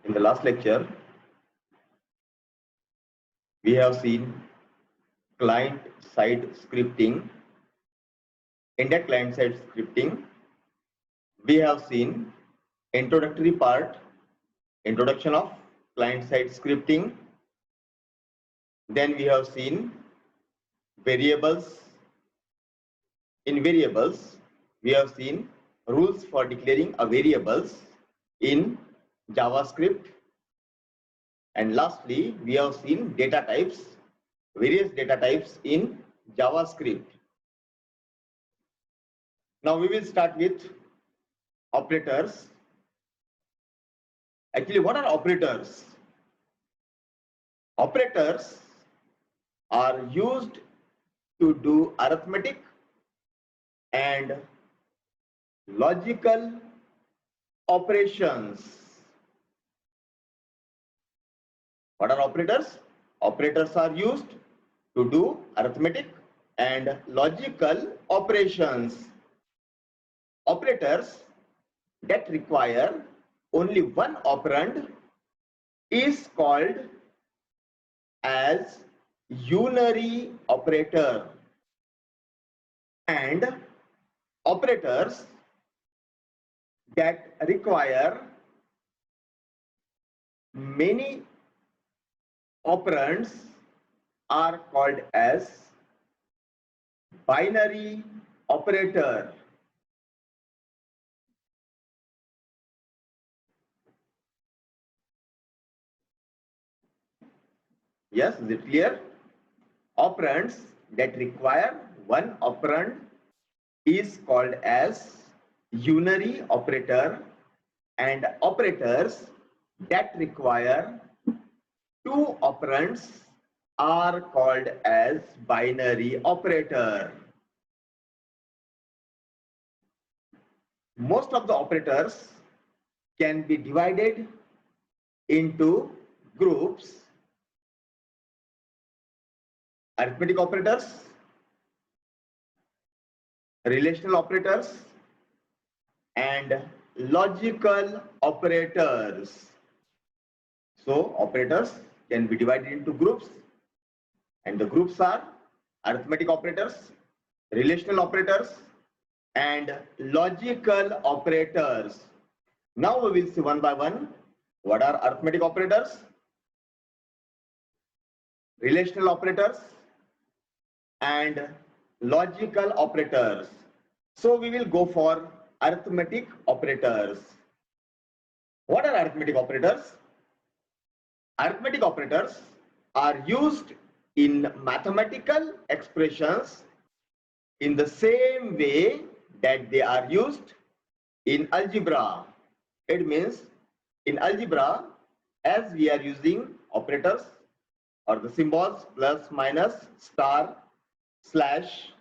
In the last lecture, we have seen client-side scripting. In that client-side scripting, we have seen introductory part, introduction of client-side scripting. Then we have seen variables. In variables, we have seen rules for declaring a variables in JavaScript. And lastly, we have seen data types, various data types in JavaScript. Now we will start with operators. Actually, what are operators? Operators are used to do arithmetic and logical operations. What are operators? Operators are used to do arithmetic and logical operations. Operators that require only one operand is called as unary operator, and operators that require many operands are called as binary operator. Yes, is it clear? Operands that require one operand is called as unary operator, and operators that require two operands are called as binary operator. Most of the operators can be divided into groups: arithmetic operators, relational operators, and logical operators. So operators can be divided into groups, and the groups are arithmetic operators, relational operators, and logical operators. Now we will see one by one. What are arithmetic operators, relational operators, and logical operators? So we will go for arithmetic operators. What are arithmetic operators? Arithmetic operators are used in mathematical expressions in the same way that they are used in algebra. It means in algebra, as we are using operators or the symbols plus, minus, star, slash,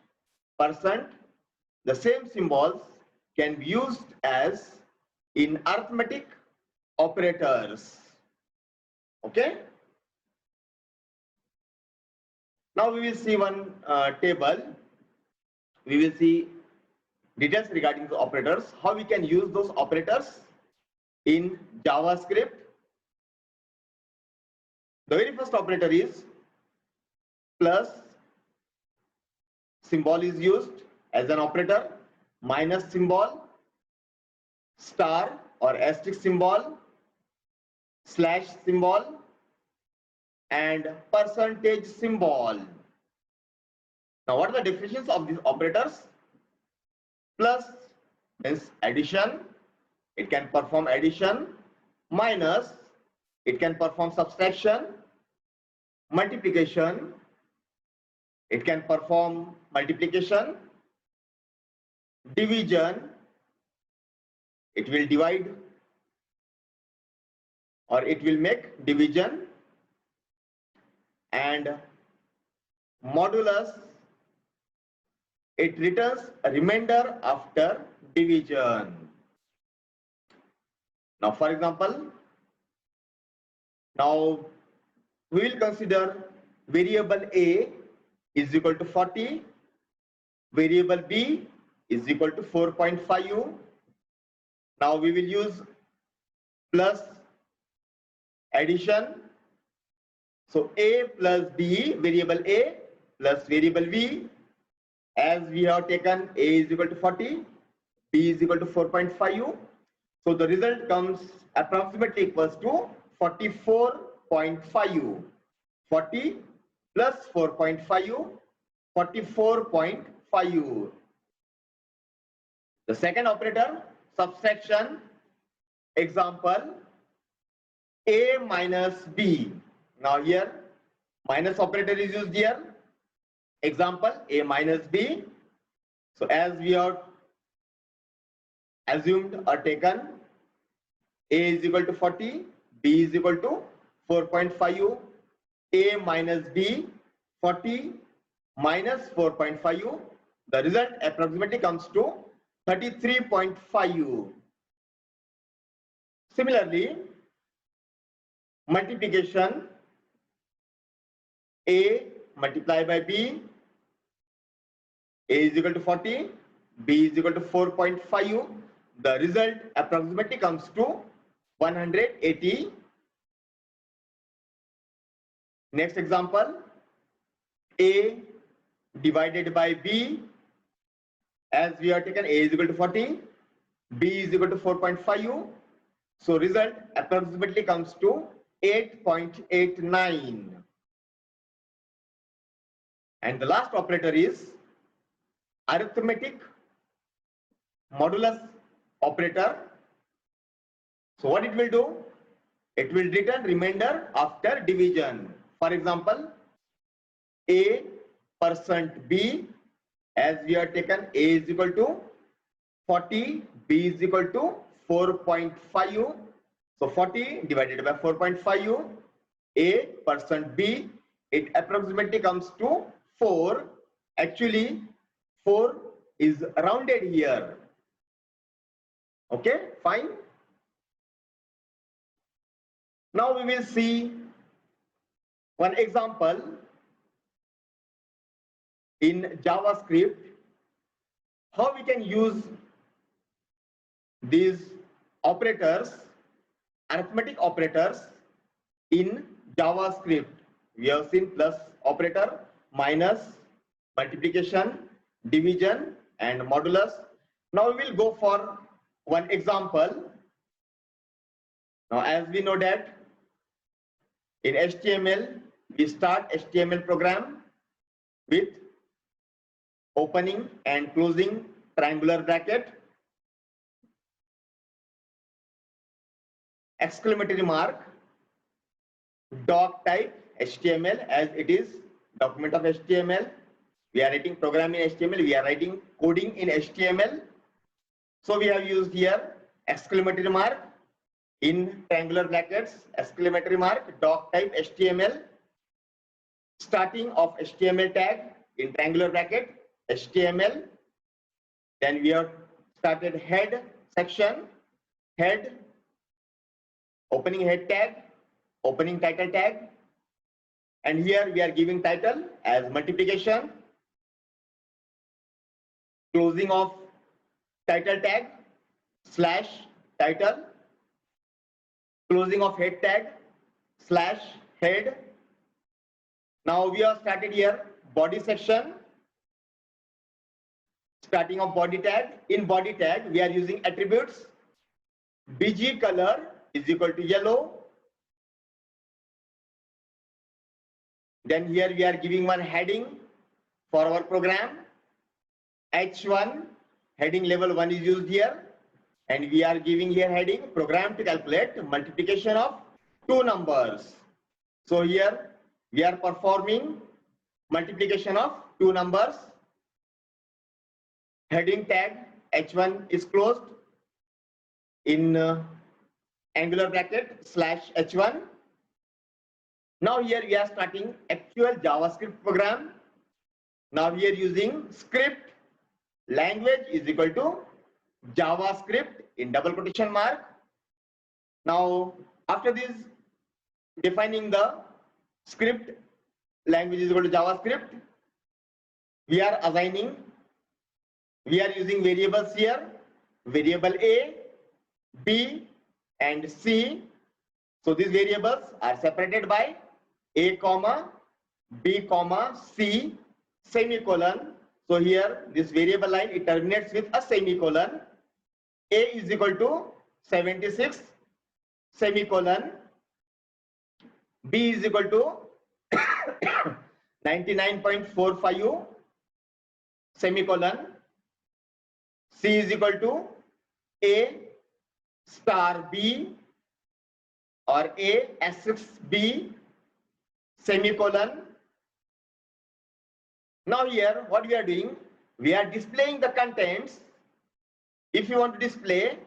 percent, the same symbols can be used as in arithmetic operators. Okay. Now we will see one table. We will see details regarding the operators, how we can use those operators in JavaScript. The very first operator is plus, symbol is used as an operator, minus symbol, star or asterisk symbol, slash symbol, and percentage symbol. Now what are the definitions of these operators? Plus means addition, it can perform addition. Minus, it can perform subtraction. Multiplication, it can perform multiplication. Division, it will divide or it will make division. And modulus, it returns a remainder after division. Now for example, now we will consider variable A is equal to 40, variable B is equal to 4.5. Now we will use plus addition. So A plus B, variable A plus variable B, as we have taken A is equal to 40, B is equal to 4.5. So the result comes approximately equals to 44.5. 40 plus 4.5, 44.5. The second operator, subtraction, example, A minus B. Now here, minus operator is used here. Example, A minus B. So as we have assumed or taken, A is equal to 40, B is equal to 4.5, A minus B, 40 minus 4.5, the result approximately comes to 33.5. Similarly, multiplication, A multiplied by B, A is equal to 40, B is equal to 4.5, the result approximately comes to 180. Next example, A divided by B, as we have taken A is equal to 40, B is equal to 4.5, so result approximately comes to 8.89. And the last operator is arithmetic modulus operator. So what it will do? It will return remainder after division. For example, A percent B, as we have taken A is equal to 40, B is equal to 4.5. So 40 divided by 4.5, A percent B, it approximately comes to 4. Actually, 4 is rounded here. Okay, fine. Now we will see one example in JavaScript, how we can use these operators, arithmetic operators in JavaScript. We have seen plus operator, minus, multiplication, division, and modulus. Now we will go for one example. Now as we know that in HTML, we start HTML program with opening and closing triangular bracket, exclamatory mark, doc type HTML, as it is document of HTML. We are writing program in HTML, we are writing coding in HTML. So we have used here exclamatory mark in triangular brackets, exclamatory mark, doc type HTML, starting of HTML tag in triangular bracket, HTML. Then we have started head section, head, opening head tag, opening title tag, and here we are giving title as multiplication, closing of title tag slash title, closing of head tag slash head. Now we have started here body section, starting of body tag. In body tag we are using attributes, bg color is equal to yellow. Then here we are giving one heading for our program, h1, heading level 1 is used here, and we are giving here heading program to calculate multiplication of two numbers. So here we are performing multiplication of two numbers. Heading tag h1 is closed in angular bracket slash h1. Now here we are starting actual JavaScript program. Now we are using script language is equal to JavaScript in double quotation mark. Now after this, defining the script language is equal to JavaScript, we are assigning, we are using variables here, variable A, B and C. So these variables are separated by A comma B comma C semicolon. So here this variable line, it terminates with a semicolon. A is equal to 76 semicolon. B is equal to 99.45 semicolon. C is equal to A star B or A asterisk B semicolon. Now here what we are doing, we are displaying the contents. If you want to display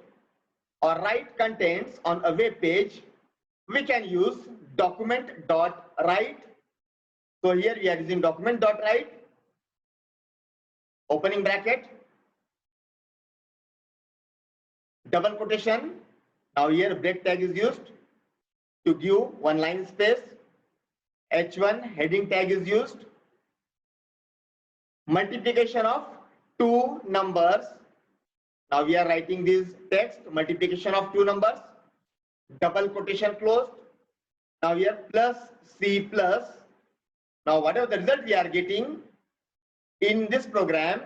or write contents on a web page, we can use document.write. So here we are using document.write, opening bracket, double quotation. Now here break tag is used to give one line space. H1 heading tag is used. Multiplication of two numbers. Now we are writing this text, multiplication of two numbers, double quotation closed. Now here plus C plus. Now whatever the result we are getting in this program,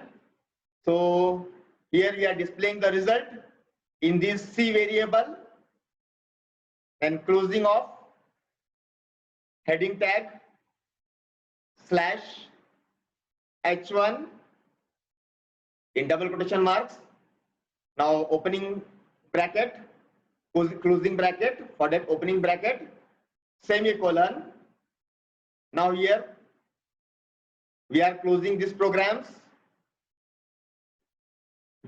so here we are displaying the result in this C variable and closing of heading tag slash H1 in double quotation marks. Now opening bracket, closing bracket, for that opening bracket, semicolon. Now here we are closing these programs.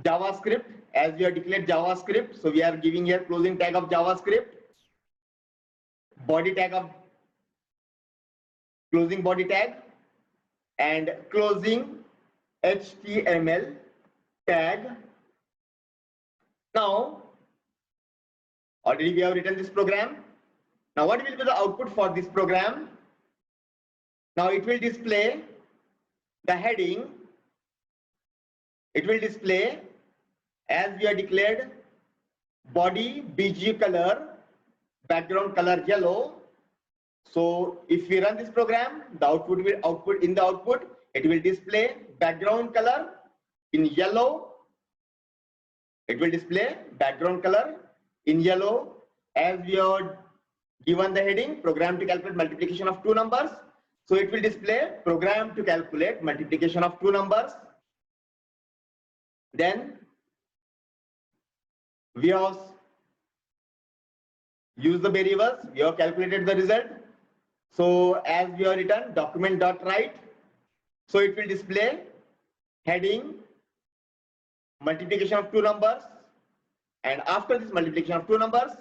JavaScript, as we have declared JavaScript, so we are giving here closing tag of JavaScript, body tag of closing body tag, and closing HTML tag. Now already we have written this program. Now what will be the output for this program? Now it will display the heading. It will display, as we have declared, body BG color, background color yellow. So if we run this program, the output will it will display background color in yellow. It will display background color in yellow, as we have given the heading program to calculate multiplication of two numbers. So it will display program to calculate multiplication of two numbers. Then we have used the variables, we have calculated the result. So as we have written document.write, so it will display heading multiplication of two numbers, and after this multiplication of two numbers,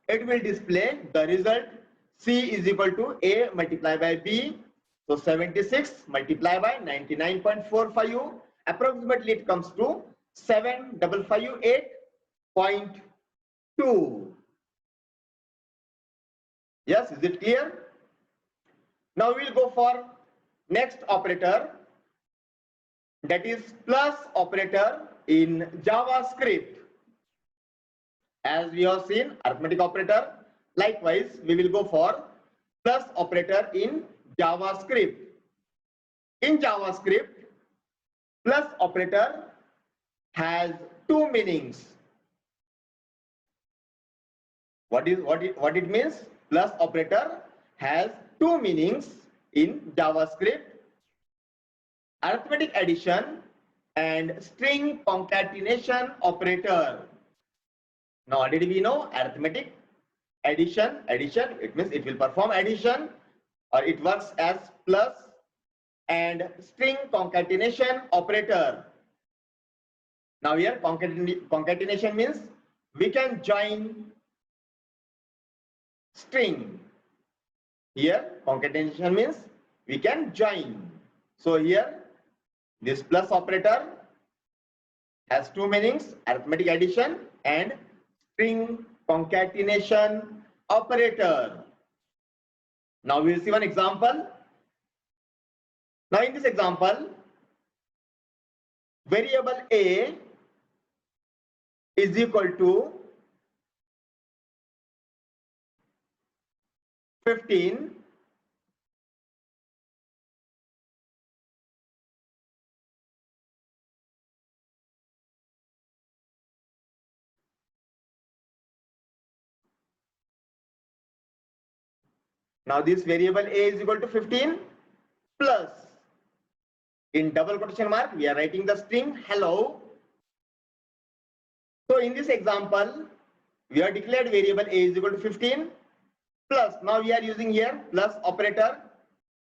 it will display the result. C is equal to A multiplied by B. So 76 multiplied by 99.45, approximately it comes to 7558.2. Yes, is it clear? Now we will go for next operator, that is plus operator in JavaScript. As we have seen arithmetic operator, likewise we will go for plus operator in JavaScript. In JavaScript, plus operator has two meanings. What it means? Plus operator has two meanings in JavaScript: arithmetic addition and string concatenation operator. Now already we know arithmetic addition, it means it will perform addition or it works as plus, and string concatenation operator. Now here concatenation means we can join string. Here concatenation means we can join. So here this plus operator has two meanings: arithmetic addition and string concatenation operator. Now we will see one example. Now in this example, variable A is equal to 15. Now this variable a is equal to 15 plus, in double quotation mark, we are writing the string hello. So in this example, we are declared variable a is equal to 15 plus, now we are using here plus operator,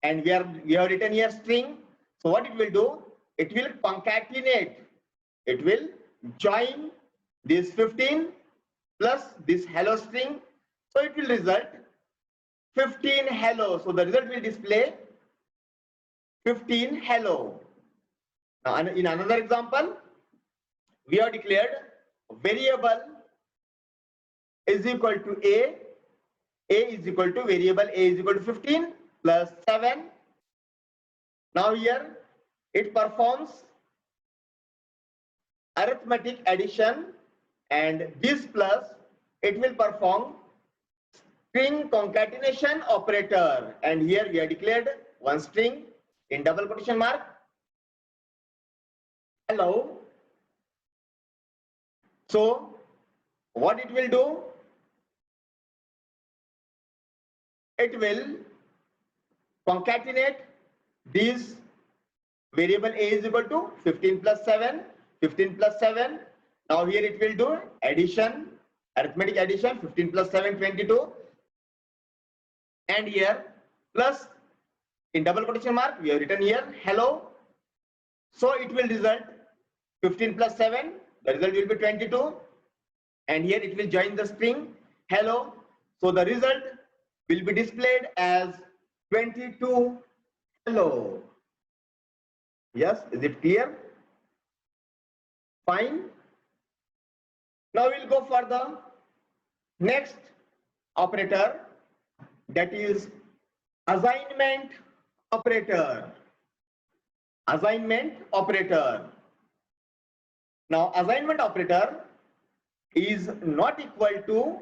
and we have written here string. So what it will do? It will concatenate. It will join this 15 plus this hello string. So it will result 15 hello. So the result will display 15 hello. Now in another example, we have declared variable is equal to a is equal to variable a is equal to 15 plus 7. Now here it performs arithmetic addition, and this plus it will perform string concatenation operator, and here we have declared one string in double quotation mark hello. So what it will do? It will concatenate this variable a is equal to 15 plus 7, 15 plus 7. Now here it will do addition, arithmetic addition, 15 plus 7, 22. And here plus, in double quotation mark, we have written here hello. So it will result 15 plus 7, the result will be 22. And here it will join the string hello. So the result will be displayed as 22 hello. Yes, is it clear? Fine. Now we'll go for the next operator, that is assignment operator. Assignment operator. Now assignment operator is not equal to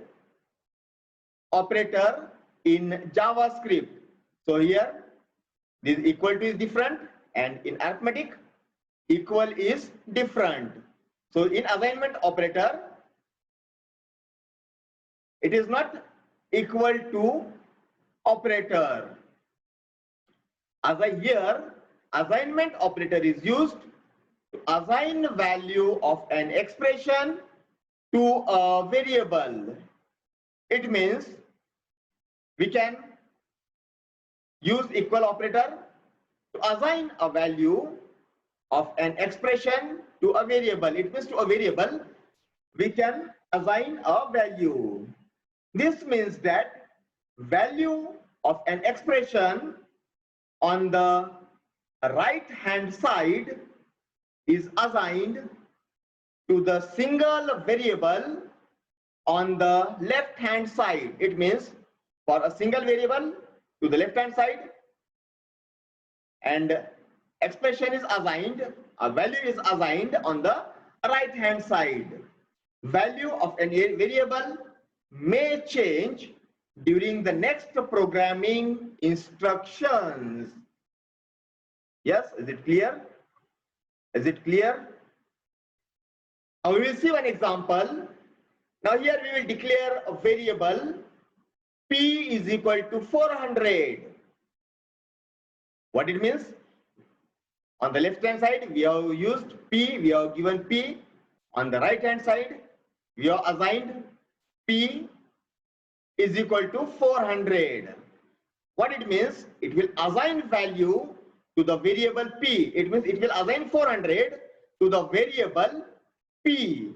operator in JavaScript. So here this equal to is different, and in arithmetic equal is different. So in assignment operator, it is not equal to operator. As I here, assignment operator is used to assign value of an expression to a variable. It means we can use equal operator to assign a value of an expression to a variable. It means to a variable we can assign a value. This means that value of an expression on the right hand side is assigned to the single variable on the left hand side. It means for a single variable to the left hand side, and expression is assigned, a value is assigned on the right hand side. Value of a variable may change during the next programming instructions. Yes, is it clear? Is it clear? Now we will see one example. Now here we will declare a variable p is equal to 400. What it means? On the left hand side we have used p, we have given p. On the right hand side we have assigned p is equal to 400. What it means? It will assign value to the variable p. It means it will assign 400 to the variable p.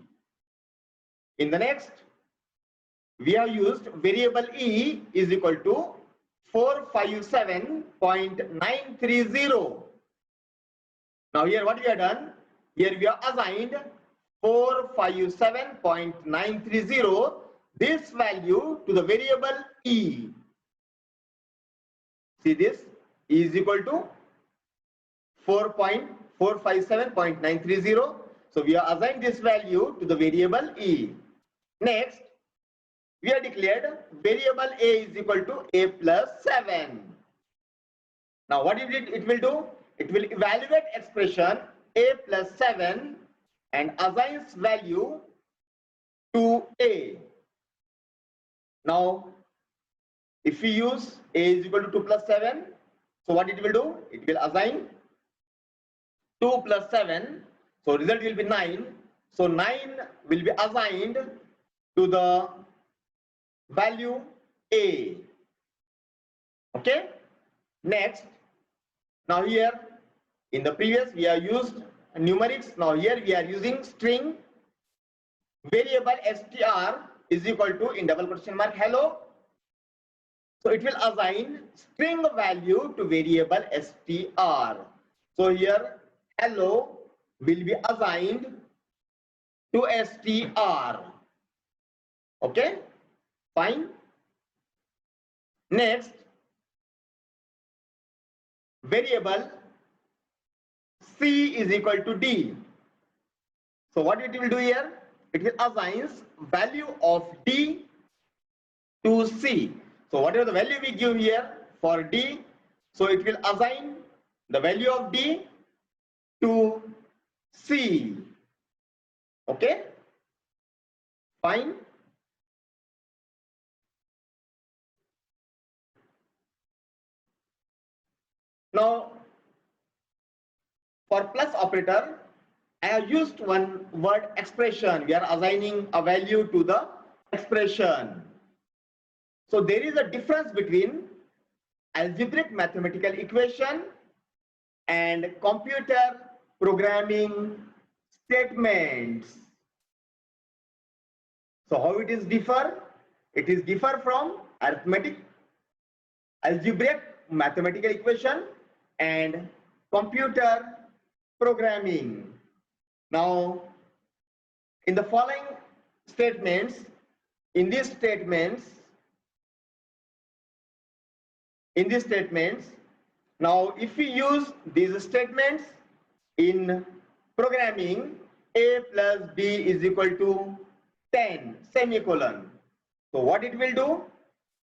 In the next, we have used variable e is equal to 457.930. Now here what we have done? Here we have assigned 457.930, this value to the variable e. See this, e is equal to 4.457.930. So we have assigned this value to the variable e. Next, we have declared variable a is equal to a plus 7. Now what it will do? It will evaluate expression a plus 7 and assigns value to a. Now if we use a is equal to 2 plus 7, so what it will do? It will assign 2 plus 7, so result will be 9. So 9 will be assigned to the value a. Okay. Next, now here in the previous we have used numerics. Now here we are using string. Variable str is equal to in double question mark hello. So it will assign string value to variable str. So here hello will be assigned to str. Okay, fine. Next, variable c is equal to d. So what it will do here? It will assign value of d to c. So whatever the value we give here for d, so it will assign the value of d to c. Okay, fine. Now for plus operator, I have used one word expression. We are assigning a value to the expression. So there is a difference between algebraic mathematical equation and computer programming statements. So how it is differ? It is differ from arithmetic, algebraic mathematical equation and computer programming. Now in the following statements, in these statements, now if we use these statements in programming, a plus b is equal to 10 semicolon. So what it will do?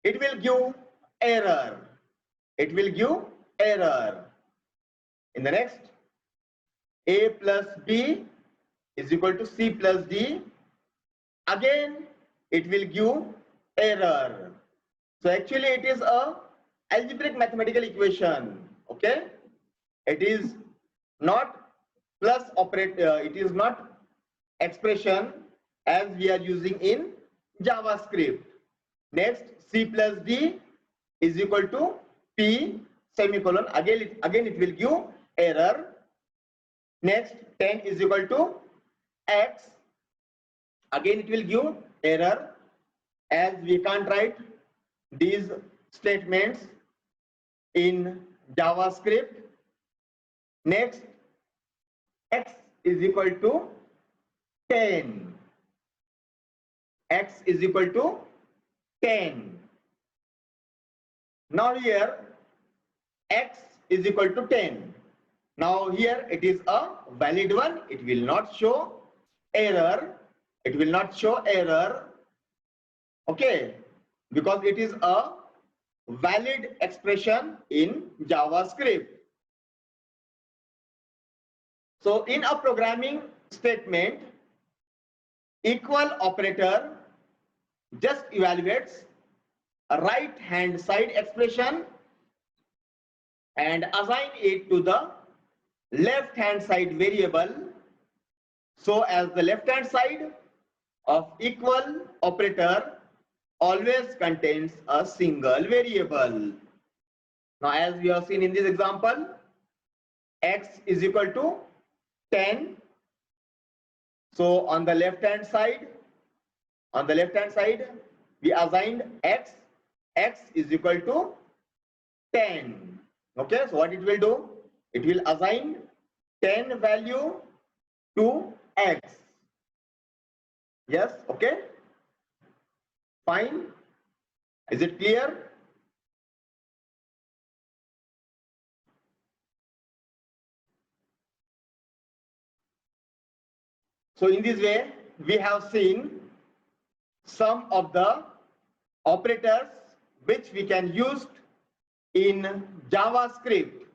It will give error. It will give error. In the next, a plus b is equal to c plus d. Again, it will give error. So actually it is a algebraic mathematical equation. Okay, it is not plus operator, it is not expression as we are using in JavaScript. Next, c plus d is equal to p semicolon. Again it will give error. Next, 10 is equal to x. Again it will give error as we can't write these statements in JavaScript. Next, x is equal to 10. X is equal to 10. Now here x is equal to 10. Now here it is a valid one. It will not show error. It will not show error. Okay, because it is a valid expression in JavaScript. So in a programming statement, equal operator just evaluates a right hand side expression and assign it to the left hand side variable, so as the left hand side of equal operator always contains a single variable. Now as we have seen in this example, x is equal to 10. So on the left hand side we assigned x is equal to 10. Okay, so what it will do? It will assign 10 value to x. Yes, okay, fine. Is it clear? So in this way we have seen some of the operators which we can use in JavaScript.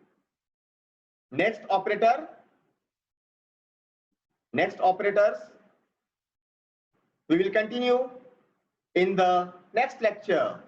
Next operators we will continue in the next lecture.